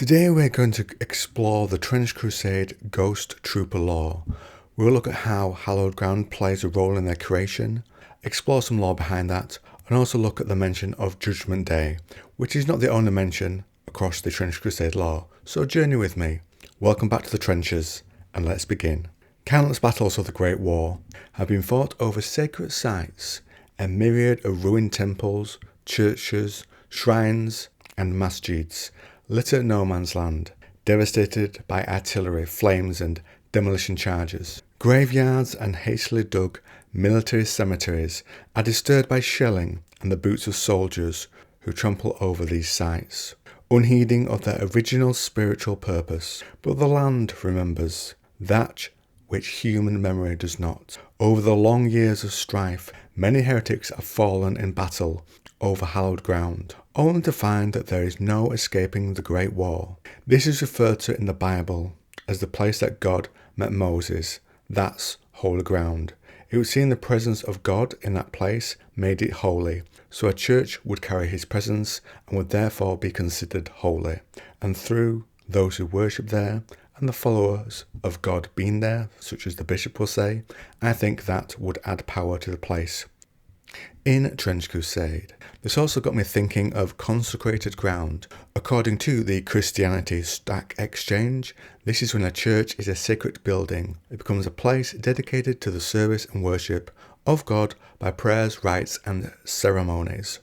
Today we're going to explore the Trench Crusade Ghost Trooper lore. We'll look at how hallowed ground plays a role in their creation, explore some lore behind that, and also look at the mention of Judgement Day, which is not the only mention across the Trench Crusade lore, so journey with me. Welcome back to the trenches, and let's begin. Countless battles of the Great War have been fought over sacred sites, a myriad of ruined temples, churches, shrines, and masjids litter no man's land, devastated by artillery, flames, and demolition charges. Graveyards and hastily dug military cemeteries are disturbed by shelling and the boots of soldiers who trample over these sites, unheeding of their original spiritual purpose. But the land remembers that which human memory does not. Over the long years of strife, many heretics have fallen in battle over hallowed ground, only to find that there is no escaping the Great War. This is referred to in the Bible as the place that God met Moses. That's holy ground. It would seem the presence of God in that place made it holy, so a church would carry his presence and would therefore be considered holy. And through those who worship there, and the followers of God being there, such as the bishop will say, I think that would add power to the place. In Trench Crusade, this also got me thinking of consecrated ground. According to the Christianity Stack Exchange, this is when a church is a sacred building. It becomes a place dedicated to the service and worship of God by prayers, rites, and ceremonies,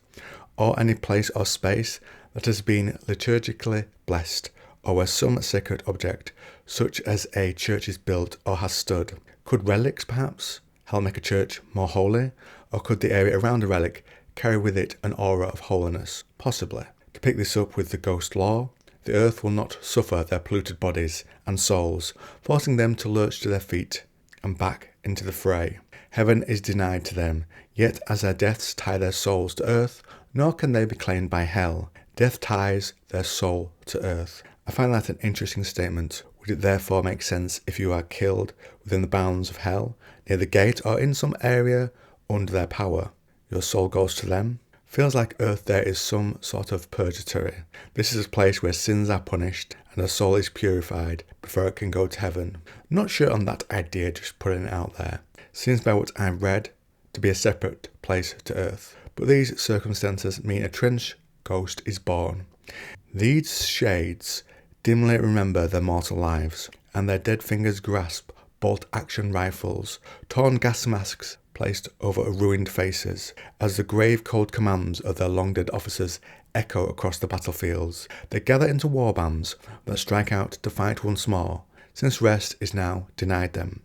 or any place or space that has been liturgically blessed, or where some sacred object, such as a church, is built or has stood. Could relics, perhaps, help make a church more holy? Or could the area around a relic carry with it an aura of holiness? Possibly. To pick this up with the ghost lore, the earth will not suffer their polluted bodies and souls, forcing them to lurch to their feet and back into the fray. Heaven is denied to them, yet as their deaths tie their souls to earth, nor can they be claimed by hell. Death ties their soul to earth. I find that an interesting statement. Would it therefore make sense if you are killed within the bounds of hell, near the gate, or in some area under their power? Your soul goes to them? Feels like earth there is some sort of purgatory. This is a place where sins are punished and the soul is purified before it can go to heaven. Not sure on that idea, just putting it out there. Seems by what I've read to be a separate place to earth. But these circumstances mean a trench ghost is born. These shades dimly remember their mortal lives, and their dead fingers grasp bolt-action rifles, torn gas masks placed over ruined faces, as the grave cold commands of their long-dead officers echo across the battlefields. They gather into war bands that strike out to fight once more, since rest is now denied them.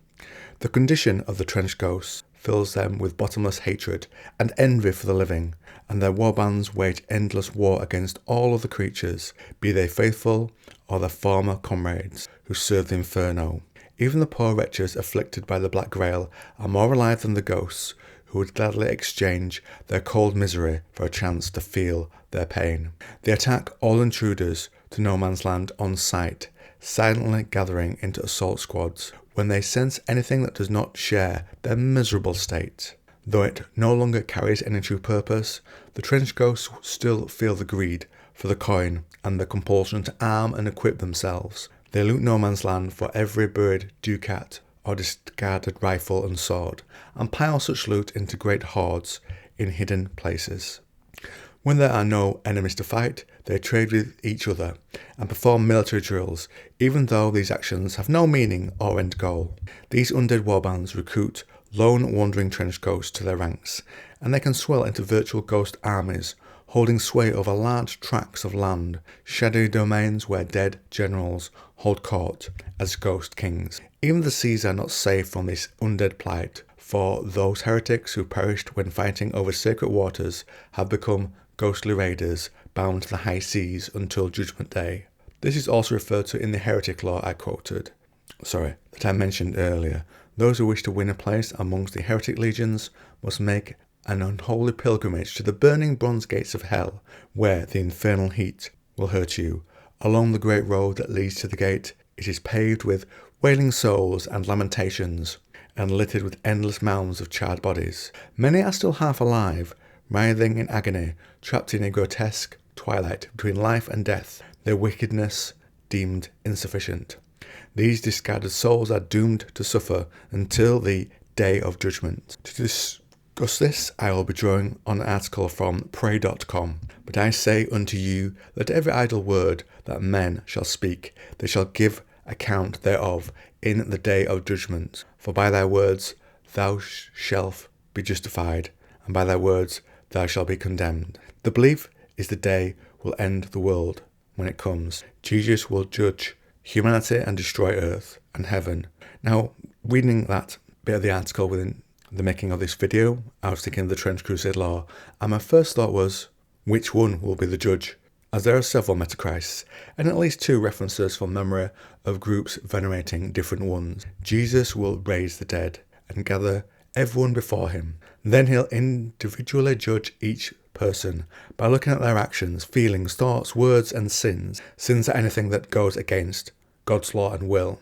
The condition of the trench ghosts fills them with bottomless hatred and envy for the living, and their warbands wage endless war against all other creatures, be they faithful or their former comrades who serve the inferno. Even the poor wretches afflicted by the Black Grail are more alive than the ghosts, who would gladly exchange their cold misery for a chance to feel their pain. They attack all intruders to no man's land on sight, silently gathering into assault squads when they sense anything that does not share their miserable state. Though it no longer carries any true purpose, the trench ghosts still feel the greed for the coin and the compulsion to arm and equip themselves. They loot no man's land for every buried ducat or discarded rifle and sword, and pile such loot into great hoards in hidden places. When there are no enemies to fight, they trade with each other and perform military drills, even though these actions have no meaning or end goal. These undead warbands recruit lone wandering trench ghosts to their ranks, and they can swell into virtual ghost armies, holding sway over large tracts of land, shadowy domains where dead generals hold court as ghost kings. Even the seas are not safe from this undead plight, for those heretics who perished when fighting over sacred waters have become ghostly raiders bound to the high seas until Judgement Day. This is also referred to in the heretic lore that I mentioned earlier. Those who wish to win a place amongst the heretic legions must make an unholy pilgrimage to the burning bronze gates of hell, where the infernal heat will hurt you. Along the great road that leads to the gate, it is paved with wailing souls and lamentations, and littered with endless mounds of charred bodies. Many are still half alive, writhing in agony, trapped in a grotesque twilight between life and death. Their wickedness deemed insufficient. These discarded souls are doomed to suffer until the day of judgment. To discuss this, I will be drawing on an article from pray.com. But I say unto you that every idle word that men shall speak, they shall give account thereof in the day of judgment. For by thy words thou shalt be justified, and by thy words thou shalt be condemned. The belief is the day will end the world when it comes. Jesus will judge humanity and destroy earth and heaven. Now, reading that bit of the article within the making of this video, I was thinking of the Trench Crusade law, and my first thought was, which one will be the judge? As there are several Metachrists, and at least 2 references from memory of groups venerating different ones. Jesus will raise the dead and gather everyone before him. Then he'll individually judge each person by looking at their actions, feelings, thoughts, words and sins. Sins are anything that goes against God's law and will.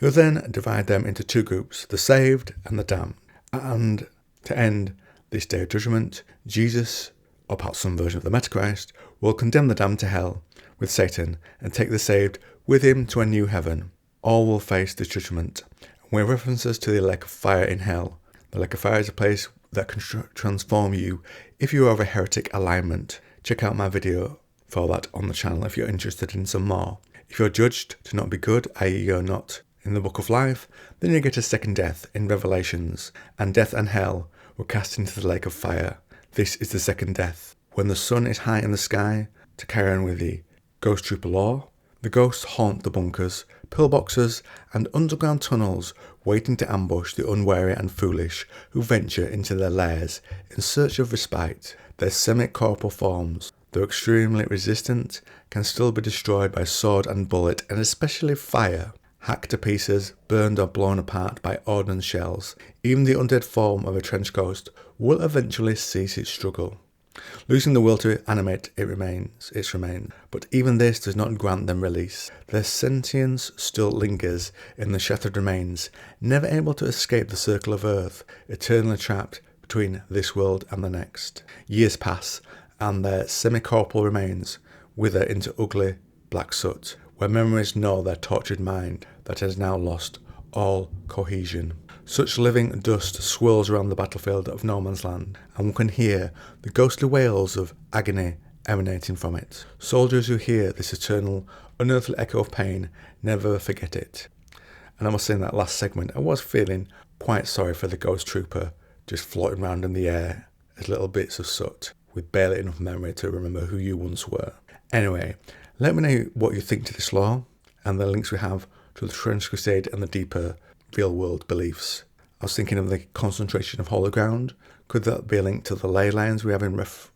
He'll then divide them into 2 groups, the saved and the damned. And to end this day of judgment, Jesus, or perhaps some version of the Metachrist, will condemn the damned to hell with Satan and take the saved with him to a new heaven. All will face this judgment. With references to the lake of fire in hell. The lake of fire is a place that can transform you if you are of a heretic alignment. Check out my video for that on the channel if you're interested in some more. If you're judged to not be good, i.e. you're not in the book of life, then you get a second death in Revelations, and death and hell were cast into the lake of fire. This is the second death. When the sun is high in the sky, to carry on with the Ghost Trooper law, the ghosts haunt the bunkers, pillboxes and underground tunnels, waiting to ambush the unwary and foolish who venture into their lairs in search of respite. Their semi-corporal forms, though extremely resistant, can still be destroyed by sword and bullet, and especially fire. Hacked to pieces, burned or blown apart by ordnance shells, even the undead form of a trench ghost will eventually cease its struggle. Losing the will to animate its remains, but even this does not grant them release. Their sentience still lingers in the shattered remains, never able to escape the circle of earth, eternally trapped between this world and the next. Years pass, and their semi-corporal remains wither into ugly black soot, where memories gnaw their tortured mind that has now lost all cohesion. Such living dust swirls around the battlefield of no man's land, and one can hear the ghostly wails of agony emanating from it. Soldiers who hear this eternal, unearthly echo of pain never forget it. And I must say, in that last segment, I was feeling quite sorry for the Ghost Trooper just floating around in the air as little bits of soot, with barely enough memory to remember who you once were. Anyway, let me know what you think to this law, and the links we have to the Trench Crusade and the deeper real-world beliefs. I was thinking of the concentration of holy ground. Could that be a link to the ley lines we have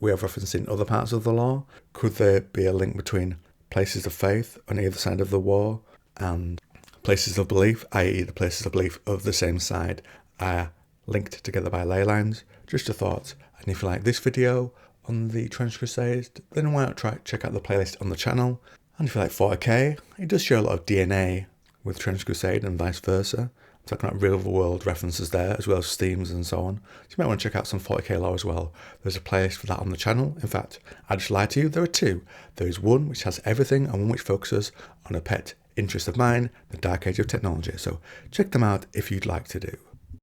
referenced in other parts of the law? Could there be a link between places of faith on either side of the war and places of belief, i.e. the places of belief of the same side are linked together by ley lines? Just a thought. And if you like this video on the Trench Crusade, then why not check out the playlist on the channel. And if you like 40k, it does show a lot of DNA with Trench Crusade and vice versa. I'm talking about real world references there, as well as themes and so on. So you might want to check out some 40k lore as well. There's a playlist for that on the channel. In fact, I just lied to you, there are 2. There is one which has everything and one which focuses on a pet interest of mine, the dark age of technology. So check them out if you'd like to do.